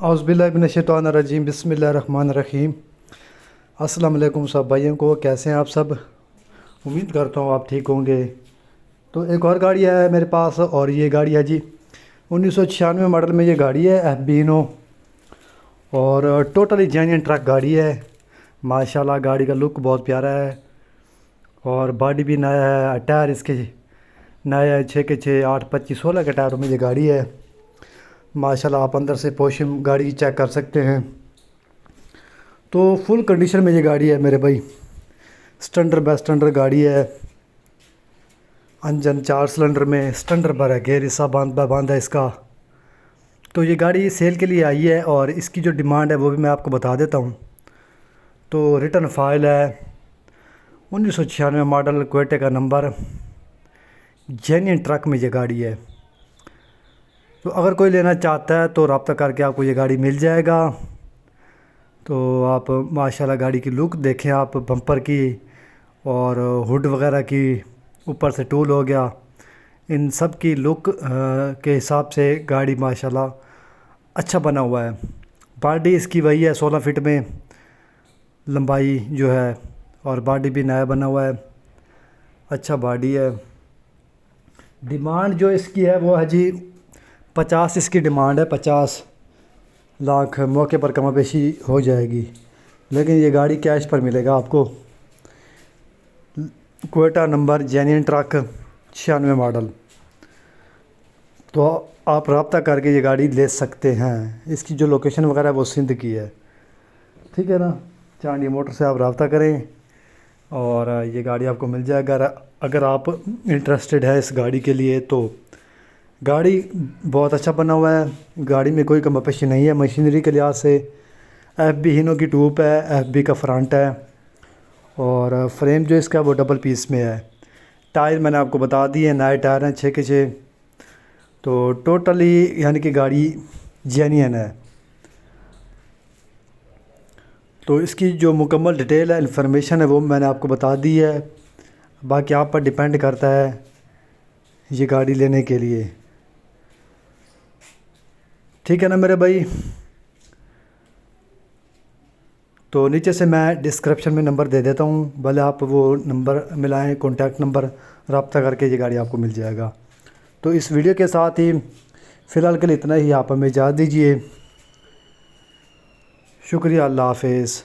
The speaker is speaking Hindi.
औज़ुबिल्लाहिमिनश्शैतानिर्रजीम बिस्मिल्लाहिर्रहमानिर्रहीम। अस्सलाम वालेकुम सब भाइयों को, कैसे हैं आप सब। उम्मीद करता हूँ आप ठीक होंगे। तो एक और गाड़ी है मेरे पास, और ये गाड़ी है जी 1996 मॉडल में ये गाड़ी है एफ बीनो, और टोटली जेन्युइन ट्रक गाड़ी है। माशाल्लाह गाड़ी का लुक बहुत प्यारा है और बॉडी भी नया है। टायर इसके नए है, 6 के 6, 8, 25, 16 के टायरों में ये गाड़ी है। माशाल्लाह आप अंदर से पोर्शन गाड़ी की चेक कर सकते हैं। तो फुल कंडीशन में ये गाड़ी है मेरे भाई। स्टैंडर्ड बाय स्टैंडर्ड गाड़ी है। इंजन 4 सिलेंडर में स्टैंडर्ड पर है, गेयर हिस्सा बांधा है इसका। तो ये गाड़ी सेल के लिए आई है और इसकी जो डिमांड है वो भी मैं आपको बता देता हूँ। तो रिटर्न फाइल है, 1996 मॉडल, क्वेटे का नंबर, जेन्युइन ट्रक में ये गाड़ी है। तो अगर कोई लेना चाहता है तो रब्ता करके आपको ये गाड़ी मिल जाएगा। तो आप माशाल्लाह गाड़ी की लुक देखें आप, बम्पर की और हुड वगैरह की, ऊपर से टूल हो गया, इन सब की लुक के हिसाब से गाड़ी माशाल्लाह अच्छा बना हुआ है। बॉडी इसकी वही है 16 फीट में लंबाई जो है, और बॉडी भी नया बना हुआ है, अच्छा बॉडी है। डिमांड जो इसकी है वो है जी 50 इसकी डिमांड है, 50 लाख। मौके पर कम बेशी हो जाएगी, लेकिन ये गाड़ी कैश पर मिलेगा आपको। Quetta number, genuine truck, 96 model. तो आप रब्ता करके ये गाड़ी ले सकते हैं। इसकी जो लोकेशन वगैरह है वो सिंध की है, ठीक है ना। चांदी मोटर से आप रब्ता करें और ये गाड़ी आपको मिल जाएगा। अगर आप इंटरेस्टेड है इस गाड़ी के लिए तो गाड़ी बहुत अच्छा बना हुआ है। गाड़ी में कोई कमी नहीं है मशीनरी के लिहाज से। एफ बी हीनो की ट्यूब है, एफ बी का फ्रंट है, और फ्रेम जो इसका वो डबल पीस में है। टायर मैंने आपको बता दिए, नए टायर हैं 6 के 6। तो टोटली यानी कि गाड़ी जेन्युइन है। तो इसकी जो मुकम्मल डिटेल है, इन्फॉर्मेशन है, वो मैंने आपको बता दी है। बाकी आप पर डिपेंड करता है ये गाड़ी लेने के लिए, ठीक है ना मेरे भाई। तो नीचे से मैं डिस्क्रिप्शन में नंबर दे देता हूँ, भले आप वो नंबर मिलाएं, कॉन्टैक्ट नंबर, रब्ता करके ये गाड़ी आपको मिल जाएगा। तो इस वीडियो के साथ ही फ़िलहाल के लिए इतना ही, आप हमें इजाज़त दीजिए। शुक्रिया, अल्लाह हाफ़िज़।